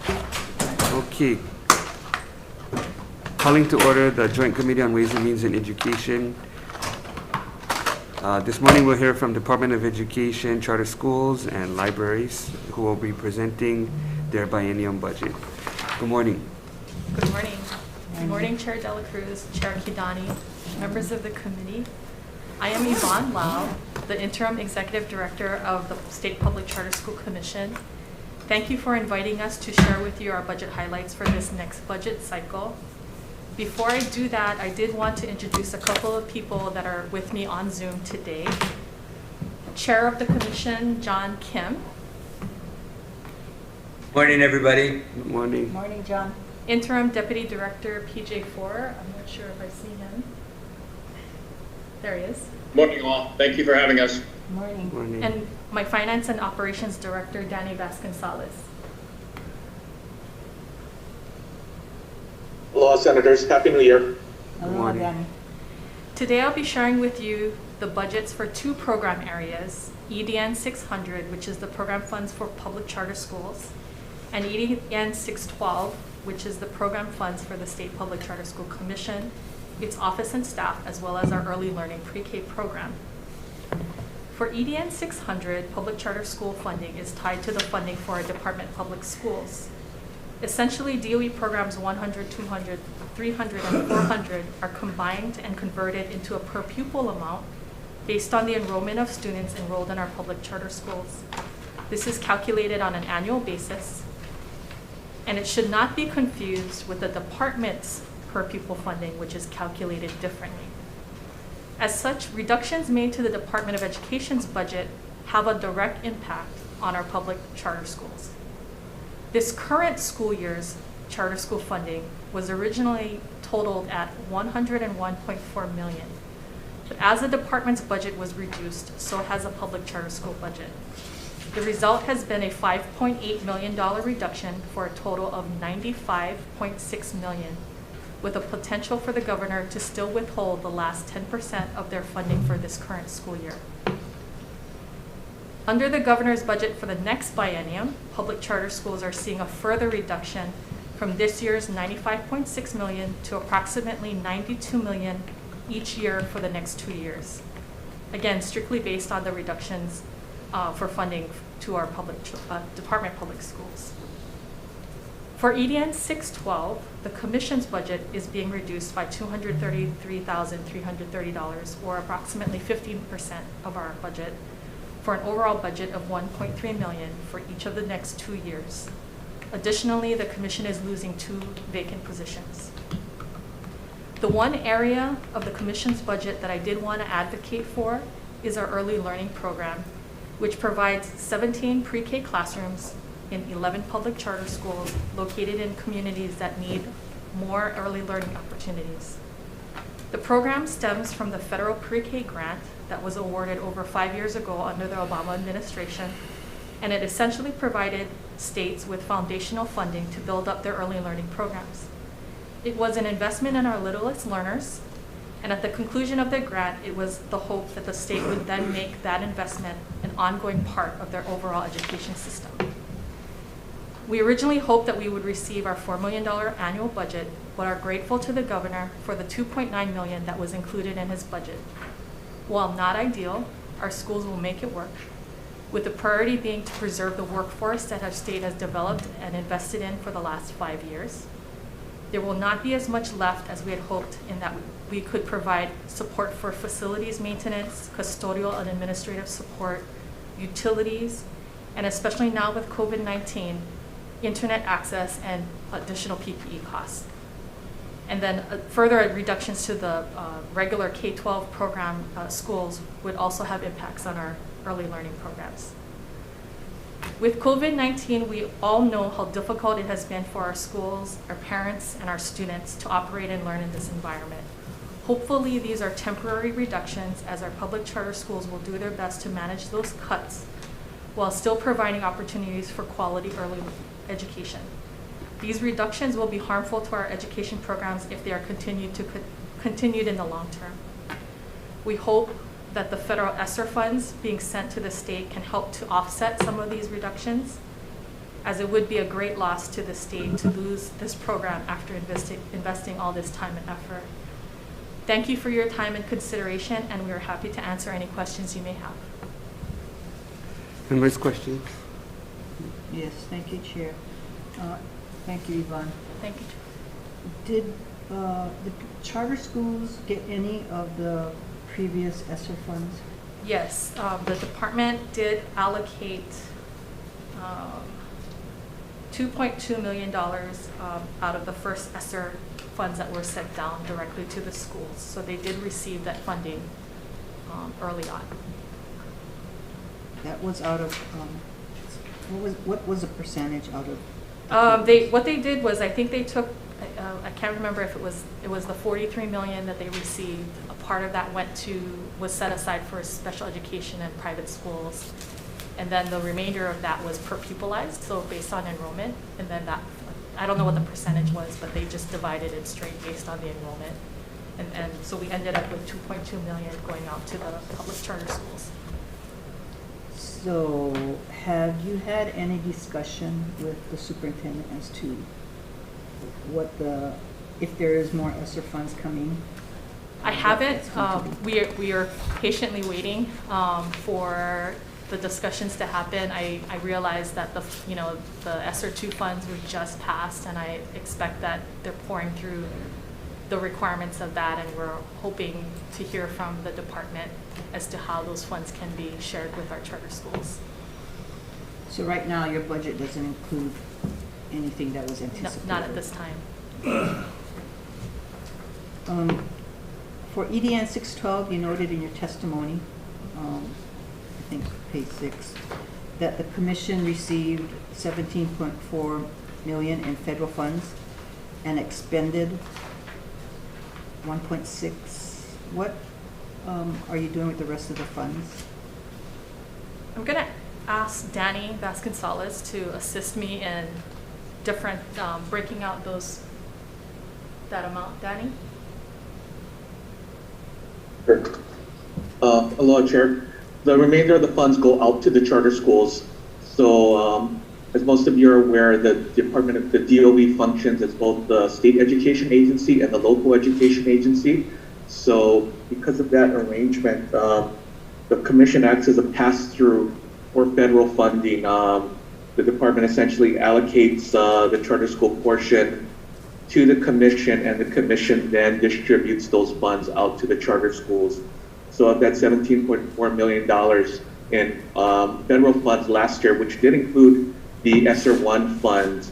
Okay. Calling to order the Joint Committee on Ways and Means and Education. This morning we'll hear from Department of Education, charter schools, and libraries who will be presenting their biennium budget. Good morning. Good morning. Good morning, Chair Dela Cruz, Chair Kidani, members of the committee. I am Yvonne Lau, the Interim Executive Director of the State Public Charter School Commission. Thank you for inviting us to share with you our budget highlights for this next budget cycle. Before I do that, I did want to introduce a couple of people that are with me on Zoom today. Chair of the Commission, John Kim. Morning, everybody. Good morning. Morning, John. Interim Deputy Director, PJ Four. I'm not sure if I see him. There he is. Morning, all. Thank you for having us. Morning. Morning. And my Finance and Operations Director, Danny Vasconcellos. Hello, Senators. Happy New Year. Hello, morning. Danny. Today I'll be sharing with you the budgets for two program areas, EDN 600, which is the program funds for public charter schools, and EDN 612, which is the program funds for the State Public Charter School Commission, its office and staff, as well as our early learning pre-K program. For EDN 600, public charter school funding is tied to the funding for our department public schools. Essentially, DOE programs 100, 200, 300, and 400 are combined and converted into a per pupil amount based on the enrollment of students enrolled in our public charter schools. This is calculated on an annual basis, and it should not be confused with the department's per pupil funding, which is calculated differently. As such, reductions made to the Department of Education's budget have a direct impact on our public charter schools. This current school year's charter school funding was originally totaled at $101.4 million. But as the department's budget was reduced, so has the public charter school budget. The result has been a $5.8 million reduction for a total of $95.6 million, with a potential for the governor to still withhold the last 10% of their funding for this current school year. Under the governor's budget for the next biennium, public charter schools are seeing a further reduction from this year's $95.6 million to approximately $92 million each year for the next 2 years. Again, strictly based on the reductions for funding to our department public schools. For EDN 612, the commission's budget is being reduced by $233,330, or approximately 15% of our budget, for an overall budget of $1.3 million for each of the next 2 years. Additionally, the commission is losing 2 vacant positions. The one area of the commission's budget that I did want to advocate for is our early learning program, which provides 17 pre-K classrooms in 11 public charter schools located in communities that need more early learning opportunities. The program stems from the federal pre-K grant that was awarded over 5 years ago under the Obama administration, and it essentially provided states with foundational funding to build up their early learning programs. It was an investment in our littlest learners, and at the conclusion of the grant, it was the hope that the state would then make that investment an ongoing part of their overall education system. We originally hoped that we would receive our $4 million annual budget, but are grateful to the governor for the $2.9 million that was included in his budget. While not ideal, our schools will make it work, with the priority being to preserve the workforce that our state has developed and invested in for the last 5 years. There will not be as much left as we had hoped in that we could provide support for facilities maintenance, custodial and administrative support, utilities, and especially now with COVID-19, internet access and additional PPE costs. And then further reductions to the regular K-12 program schools would also have impacts on our early learning programs. With COVID-19, we all know how difficult it has been for our schools, our parents, and our students to operate and learn in this environment. Hopefully, these are temporary reductions as our public charter schools will do their best to manage those cuts while still providing opportunities for quality early education. These reductions will be harmful to our education programs if they are continued in the long term. We hope that the federal ESSER funds being sent to the state can help to offset some of these reductions. as it would be a great loss to the state to lose this program after investing all this time and effort. Thank you for your time and consideration, and we are happy to answer any questions you may have. Members, questions? Yes, thank you, Chair. Thank you, Yvonne. Thank you. Did the charter schools get any of the previous ESSER funds? Yes, the department did allocate $2.2 million out of the first ESSER funds that were sent down directly to the schools. So they did receive that funding early on. That was out of, what was the percentage out of? What they did was, I think they took, I can't remember if it was the 43 million that they received. A part of that was set aside for special education and private schools. And then the remainder of that was per pupilized, so based on enrollment. And then that, I don't know what the percentage was, but they just divided it straight based on the enrollment. And so we ended up with 2.2 million going out to the public charter schools. So have you had any discussion with the superintendent as to if there is more ESSER funds coming? I haven't. We are patiently waiting for the discussions to happen. I realize that the ESSER 2 funds were just passed, and I expect that they're pouring through the requirements of that, and we're hoping to hear from the department as to how those funds can be shared with our charter schools. So right now, your budget doesn't include anything that was No, anticipated? not at this time. For EDN 612, you noted in your testimony, I think page 6, that the commission received 17.4 million in federal funds and expended 1.6. What are you doing with the rest of the funds? I'm going to ask Danny Vasconcellos to assist me in different, breaking out that amount. Danny? Sure. Hello, Chair. The remainder of the funds go out to the charter schools. So, as most of you are aware, the DOE functions as both the state education agency and the local education agency. So, because of that arrangement, the commission acts as a pass-through for federal funding. The department essentially allocates the charter school portion to the commission, and the commission then distributes those funds out to the charter schools. So of that $17.4 million in federal funds last year, which did include the ESSER 1 funds,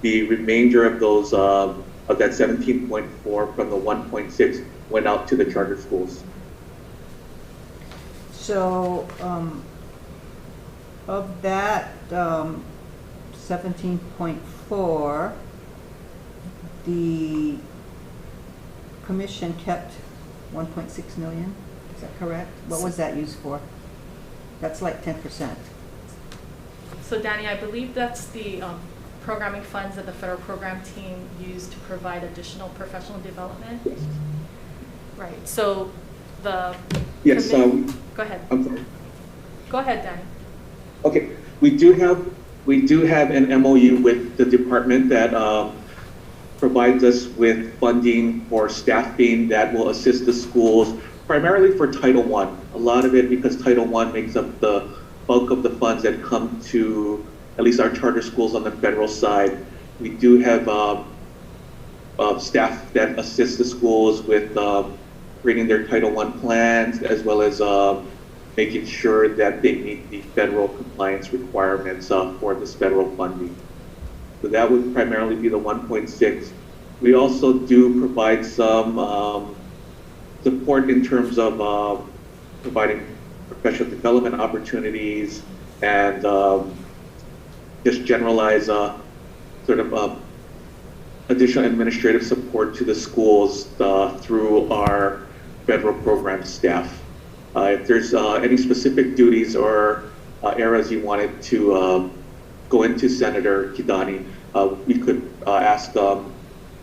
the remainder of those of that 17.4 from the 1.6 went out to the charter schools. So of that 17.4, the commission kept 1.6 million. Is that correct? What was that used for? That's like 10%. So Danny, I believe that's the programming funds that the federal program team used to provide additional professional development. Yes. Right. So the Yes. Go ahead. I'm sorry. Go ahead, Danny. Okay. We do have an MOU with the department that provides us with funding for staffing that will assist the schools, primarily for Title I. A lot of it because Title I makes up the bulk of the funds that come to at least our charter schools on the federal side. We do have staff that assist the schools with creating their Title I plans, as well as making sure that they meet the federal compliance requirements for this federal funding. So that would primarily be the 1.6. We also do provide some support in terms of providing professional development opportunities and just generalize sort of additional administrative support to the schools through our federal program staff. If there's any specific duties or areas you wanted to go into, Senator Kidani, we could ask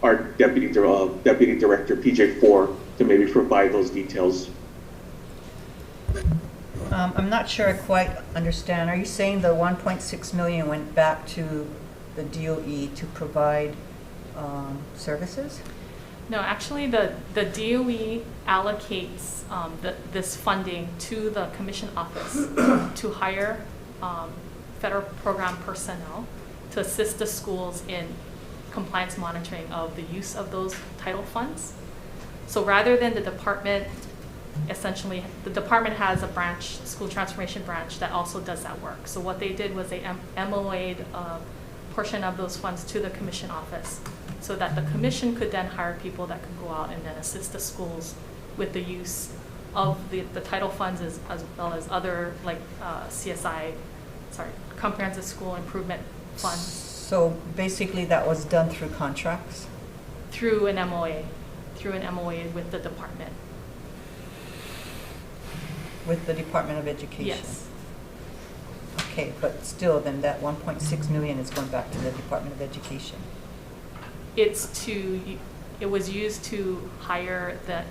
our Deputy Director, PJ4, to maybe provide those details. I'm not sure I quite understand. Are you saying the 1.6 million went back to the DOE to provide services? No, actually, the DOE allocates this funding to the commission office to hire federal program personnel to assist the schools in compliance monitoring of the use of those title funds. So rather than the department, essentially, the department has a branch, school transformation branch, that also does that work. So what they did was they MOA'd a portion of those funds to the commission office so that the commission could then hire people that could go out and then assist the schools with the use of the title funds as well as other like comprehensive school improvement funds So basically that was done through contracts? through an MOA with the department. With the Department of Education? Yes. Okay, but still, then that 1.6 million is going back to the Department of Education? It was used to hire the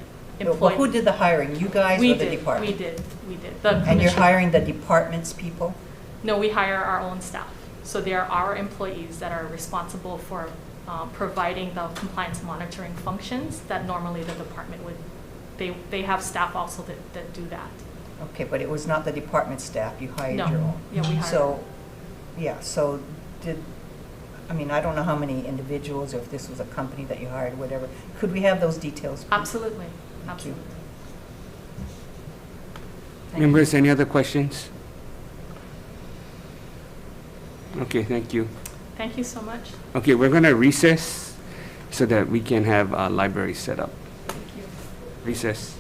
No, employee. but who did the hiring? You guys We or the did, department? we did. The And you're commission- hiring the department's people? No, we hire our own staff. So they are our employees that are responsible for providing the compliance monitoring functions that normally the department would. They have staff also that do that. Okay, but it was not the department staff, you hired No. your own? Yeah, we hired. So, yeah, so I don't know how many individuals, or if this was a company that you hired, whatever. Could we have those details, please? Absolutely, Thank you. absolutely. Thank you. Members, any other questions? Okay, thank you. Thank you so much. Okay, we're going to recess so that we can have a library set up. Thank you. Recess.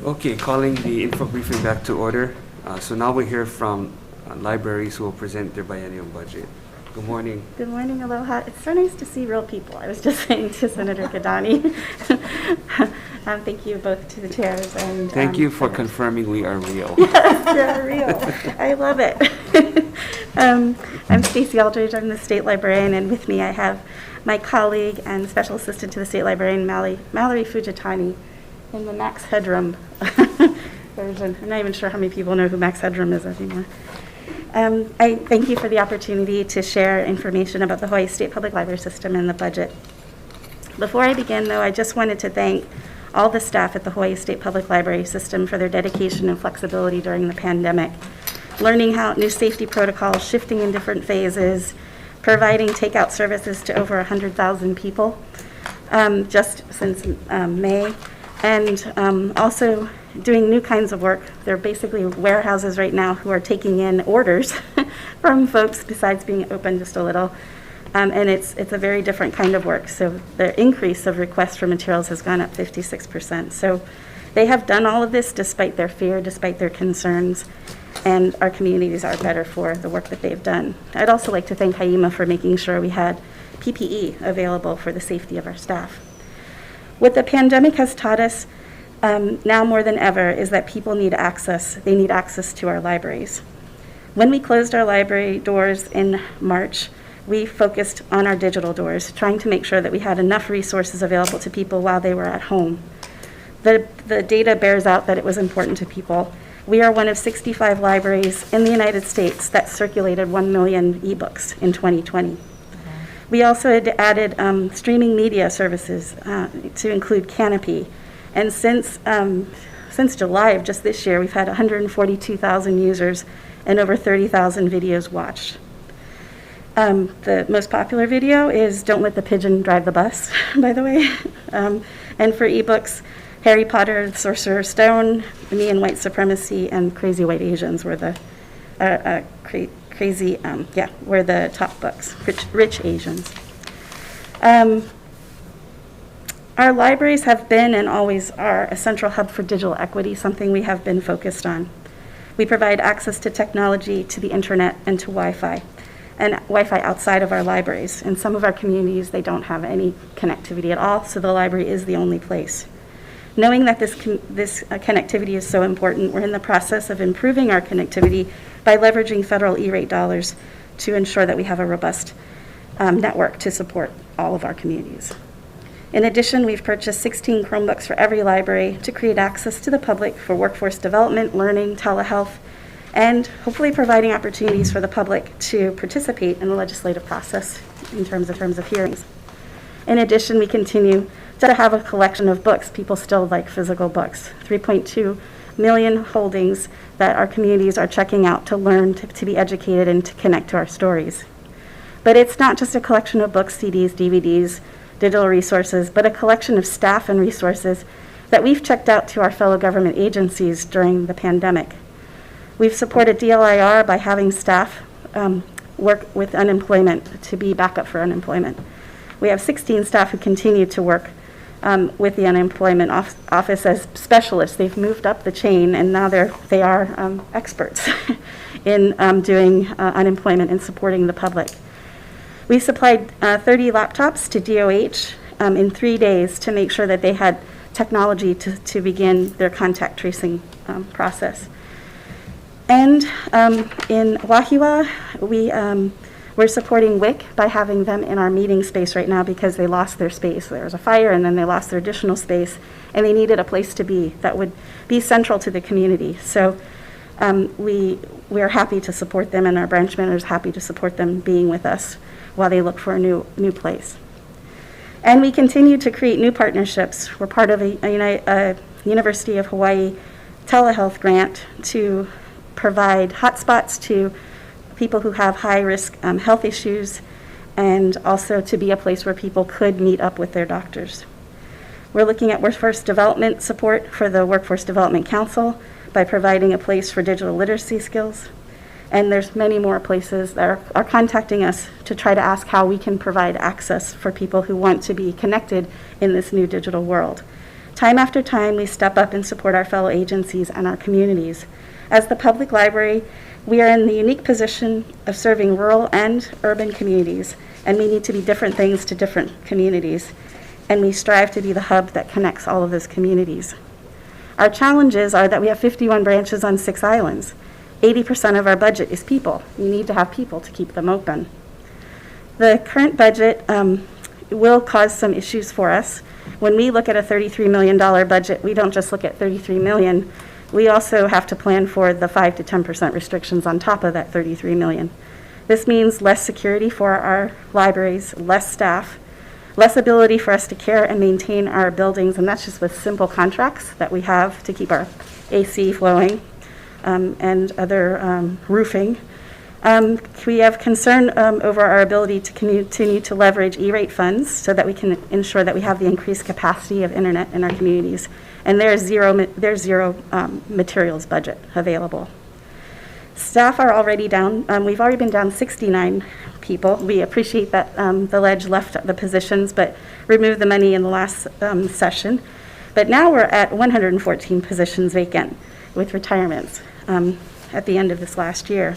Okay, calling the info briefing back to order. So now we'll hear from libraries who will present their biennial budget. Good morning. Good morning, aloha. It's so nice to see real people. I was just saying to Senator Kadani. Thank you both to the chairs and. Thank you for confirming we are real. Yes, you're real. I love it. I'm Stacey Aldridge. I'm the state librarian, and with me I have my colleague and special assistant to the state librarian, Mallory Fujitani, in the Max Headroom version. I'm not even sure how many people know who Max Headroom is anymore. I thank you for the opportunity to share information about the Hawaii State Public Library System and the budget. Before I begin, though, I just wanted to thank all the staff at the Hawaii State Public Library System for their dedication and flexibility during the pandemic, learning how new safety protocols, shifting in different phases, providing takeout services to over 100,000 people just since May, and also doing new kinds of work. They're basically warehouses right now who are taking in orders from folks besides being open just a little. And it's a very different kind of work. So the increase of requests for materials has gone up 56%. So they have done all of this despite their fear, despite their concerns, and our communities are better for the work that they've done. I'd also like to thank HAIMA for making sure we had PPE available for the safety of our staff. What the pandemic has taught us now more than ever is that people need access. They need access to our libraries. When we closed our library doors in March, we focused on our digital doors, trying to make sure that we had enough resources available to people while they were at home. The data bears out that it was important to people. We are one of 65 libraries in the United States that circulated 1 million ebooks in 2020. We also had added streaming media services to include Canopy. And since July of just this year, we've had 142,000 users and over 30,000 videos watched. The most popular video is Don't Let the Pigeon Drive the Bus, by the way. And for ebooks, Harry Potter, the Sorcerer's Stone, Me and White Supremacy, and Crazy White Asians were the were the top books, Rich Asians. Our libraries have been and always are a central hub for digital equity, something we have been focused on. We provide access to technology, to the internet, and to Wi-Fi, and Wi-Fi outside of our libraries. In some of our communities, they don't have any connectivity at all, so the library is the only place. Knowing that this connectivity is so important, we're in the process of improving our connectivity by leveraging federal E-rate dollars to ensure that we have a robust network to support all of our communities. In addition, we've purchased 16 Chromebooks for every library to create access to the public for workforce development, learning, telehealth, and hopefully providing opportunities for the public to participate in the legislative process in terms of hearings. In addition, we continue to have a collection of books. People still like physical books. 3.2 million holdings that our communities are checking out to learn, to be educated, and to connect to our stories. But it's not just a collection of books, CDs, DVDs, digital resources, but a collection of staff and resources that we've checked out to our fellow government agencies during the pandemic. We've supported DLIR by having staff work with unemployment to be backup for unemployment. We have 16 staff who continue to work with the unemployment office as specialists. They've moved up the chain, and now they are experts in doing unemployment and supporting the public. We supplied 30 laptops to DOH in 3 days to make sure that they had technology to begin their contact tracing process. And in Wahiawa, we're supporting WIC by having them in our meeting space right now because they lost their space. There was a fire and then they lost their additional space, and they needed a place to be that would be central to the community. So we're happy to support them, and our branch managers are happy to support them being with us while they look for a new place. And we continue to create new partnerships. We're part of a University of Hawaii telehealth grant to provide hotspots to people who have high-risk health issues, and also to be a place where people could meet up with their doctors. We're looking at workforce development support for the Workforce Development Council by providing a place for digital literacy skills. And there's many more places that are contacting us to try to ask how we can provide access for people who want to be connected in this new digital world. Time after time, we step up and support our fellow agencies and our communities. As the public library, we are in the unique position of serving rural and urban communities, and we need to be different things to different communities, and we strive to be the hub that connects all of those communities. Our challenges are that we have 51 branches on 6 islands. 80% of our budget is people. We need to have people to keep them open. The current budget will cause some issues for us. When we look at a $33 million budget, we don't just look at $33 million. We also have to plan for the 5 to 10% restrictions on top of that $33 million. This means less security for our libraries, less staff, less ability for us to care and maintain our buildings, and that's just with simple contracts that we have to keep our AC flowing and other roofing. We have concern over our ability to continue to leverage E-rate funds so that we can ensure that we have the increased capacity of internet in our communities. And there's zero materials budget available. Staff are already down. We've already been down 69 people. We appreciate that the ledge left the positions but removed the money in the last session. But now we're at 114 positions vacant with retirements at the end of this last year.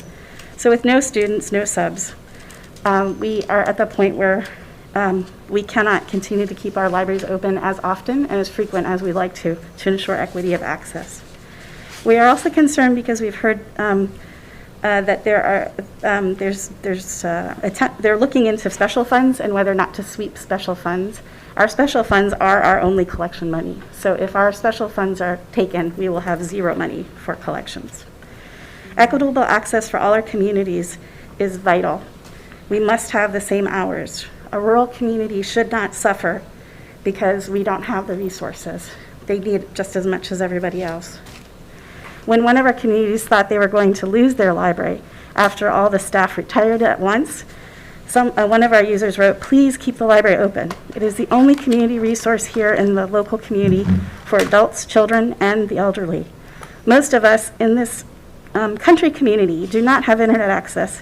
So with no students, no subs, we are at the point where we cannot continue to keep our libraries open as often and as frequent as we'd like to ensure equity of access. We are also concerned because we've heard that they're looking into special funds and whether or not to sweep special funds. Our special funds are our only collection money. So if our special funds are taken, we will have zero money for collections. Equitable access for all our communities is vital. We must have the same hours. A rural community should not suffer because we don't have the resources. They need it just as much as everybody else. When one of our communities thought they were going to lose their library after all the staff retired at once, one of our users wrote, "Please keep the library open. It is the only community resource here in the local community for adults, children, and the elderly. Most of us in this country community do not have internet access,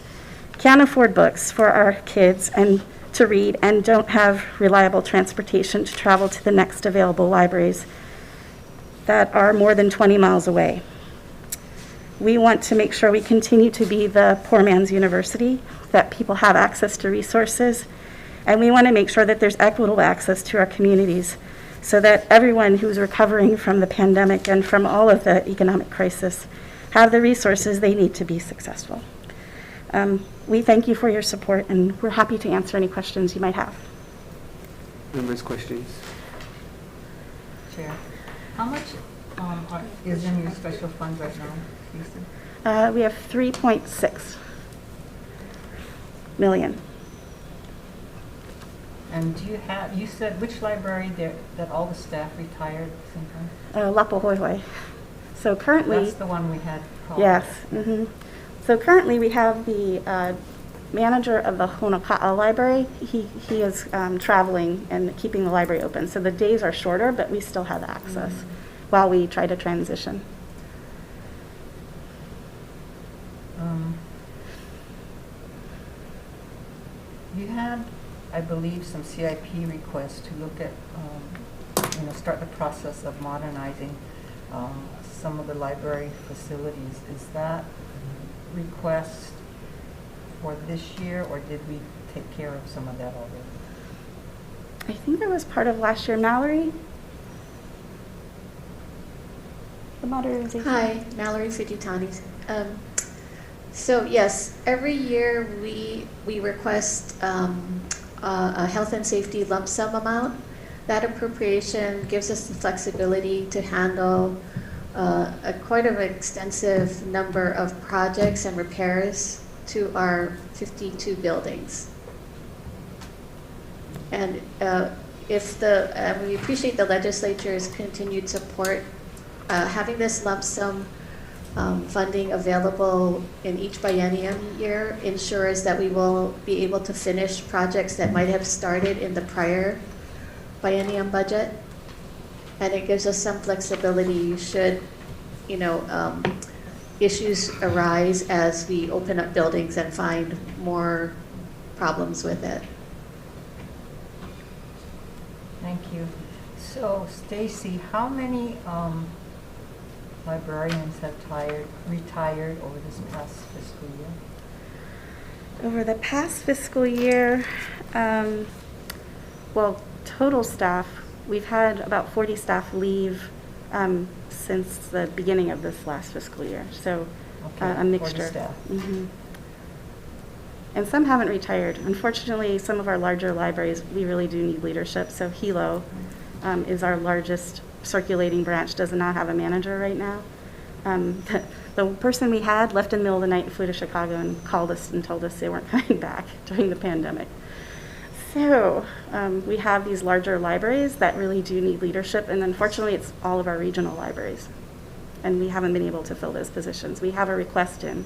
can't afford books for our kids and to read, and don't have reliable transportation to travel to the next available libraries that are more than 20 miles away. We want to make sure we continue to be the poor man's university, that people have access to resources, and we want to make sure that there's equitable access to our communities so that everyone who's recovering from the pandemic and from all of the economic crisis have the resources they need to be successful." We thank you for your support, and we're happy to answer any questions you might have. Members, questions? Chair, how much is in your special fund right now, Lisa? We have 3.6 million. And do you have, you said which library there, that all the staff retired at the same time? Lapahoihoi. So currently, That's the one we had problems. yes. So currently, we have the manager of the Honoka'a Library. He is traveling and keeping the library open. So the days are shorter, but we still have access while we try to transition. You had, I believe, some CIP requests to look at, start the process of modernizing some of the library facilities. Is that request for this year, or did we take care of some of that already? I think that was part of last year. Mallory? The modernization. Hi, Mallory Fujitani. So yes, every year we request a health and safety lump sum amount. That appropriation gives us the flexibility to handle quite an extensive number of projects and repairs to our 52 buildings. And we appreciate the legislature's continued support. Having this lump sum funding available in each biennium year ensures that we will be able to finish projects that might have started in the prior biennium budget. And it gives us some flexibility should, issues arise as we open up buildings and find more problems with it. Thank you. So Stacy, how many librarians have retired over this past fiscal year? Over the past fiscal year, well, total staff, we've had about 40 staff leave since the beginning of this last fiscal year. So Okay, a 40 mixture. staff. Mhm. And some haven't retired. Unfortunately, some of our larger libraries, we really do need leadership. So Hilo is our largest circulating branch, does not have a manager right now. The person we had left in the middle of the night and flew to Chicago and called us and told us they weren't coming back during the pandemic. So we have these larger libraries that really do need leadership, and unfortunately, it's all of our regional libraries, and we haven't been able to fill those positions. We have a request in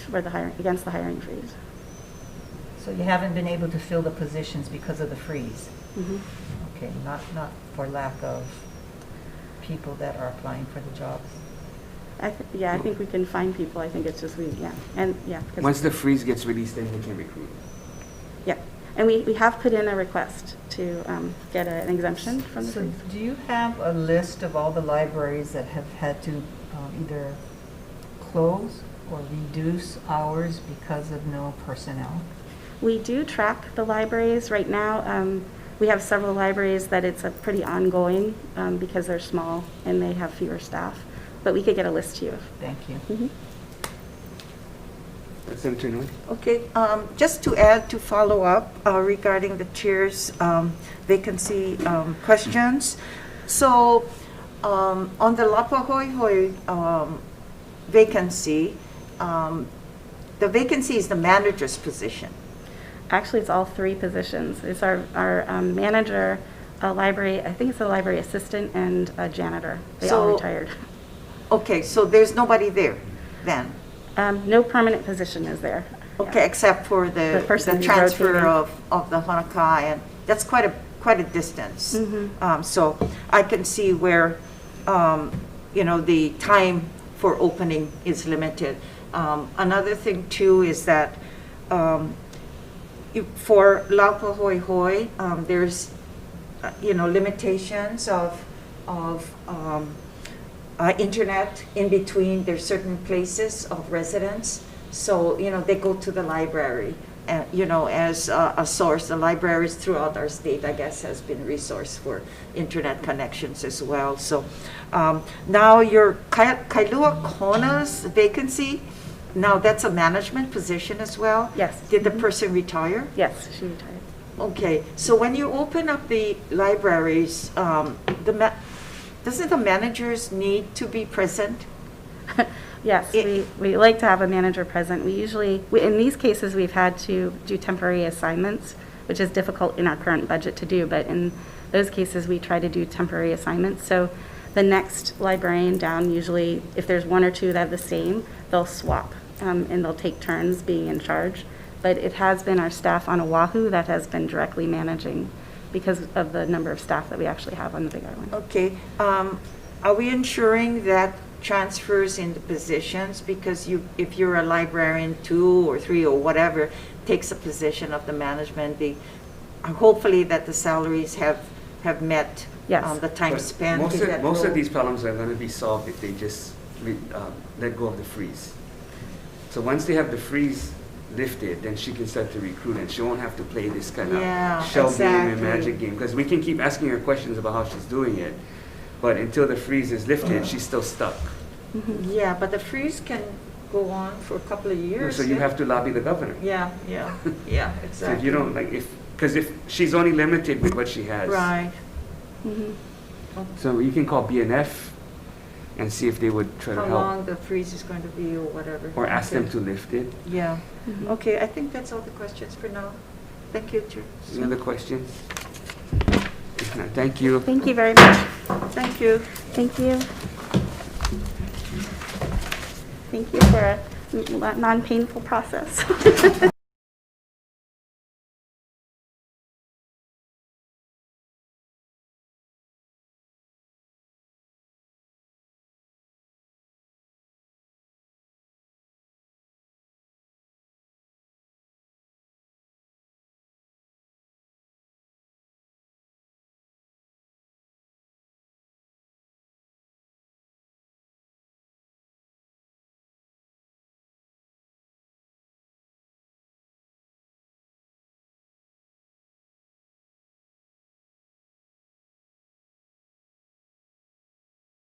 for the against the hiring freeze. So you haven't been able to fill the positions because of the freeze? Mhm. Okay, not for lack of people that are applying for the jobs? I think we can find people. I think it's just yeah. 'Cause- Once the freeze gets released, then we can recruit. Yeah, and we have put in a request to get an exemption from the So freeze. do you have a list of all the libraries that have had to either close or reduce hours because of no personnel? We do track the libraries right now. We have several libraries that it's a pretty ongoing because they're small and they have fewer staff. But we could get a list to you. Thank you. Mhm. Senator Nguyen? Okay, just to add, to follow up regarding the chair's vacancy questions. So on the Lapahoihoi vacancy, the vacancy is the manager's position. Actually, it's all three positions. It's our manager, a library, I think it's a library assistant, and a janitor. They all So- retired. Okay, so there's nobody there then? No permanent position is there. Okay, Yeah. except for the person who's transfer rotating. of the Honoka, and that's quite a distance. Mhm. So I can see where, the time for opening is limited. Another thing too is that for Laupahoehoe, there's, limitations of internet in between. There's certain places of residence. So, they go to the library, as a source. The libraries throughout our state, I guess, has been a resource for internet connections as well. So now your Kailua Kona's vacancy, now that's a management position as well? Yes. Did the Mhm. person retire? Yes, she retired. Okay, so when you open up the libraries, doesn't the managers need to be present? Yes, we like to have a manager present. We usually, in these cases, we've had to do temporary assignments, which is difficult in our current budget to do, but in those cases, we try to do temporary assignments. So the next librarian down, usually, if there's one or two that have the same, they'll swap, and they'll take turns being in charge. But it has been our staff on Oahu that has been directly managing because of the number of staff that we actually have on the Big Island. Okay, are we ensuring that transfers in the positions, because if you're a librarian 2 or 3 or whatever, takes a position of the management, hopefully that the salaries have met Yes. the time But spent most in of, that most role? of these problems are going to be solved if they just let go of the freeze. So once they have the freeze lifted, then she can start to recruit, and she won't have to play this kind Yeah, of shell game and exactly. magic game, because we can keep asking her questions about how she's doing it, but until the freeze is lifted, she's still stuck. Yeah, but the freeze can go on for a couple of years. So you have to lobby the governor. Yeah, exactly. So if you don't, because if she's only limited with what she has. Right. Mhm. So you can call BNF and see if they would try to How help, long the freeze is going to be or whatever. or ask them Okay. to lift it. Yeah. Mhm. Okay, I think that's all the questions for now. Thank you, Chair. Any other questions? If not, thank you. Thank you very much. Thank you. Thank you. Thank you for a non-painful process.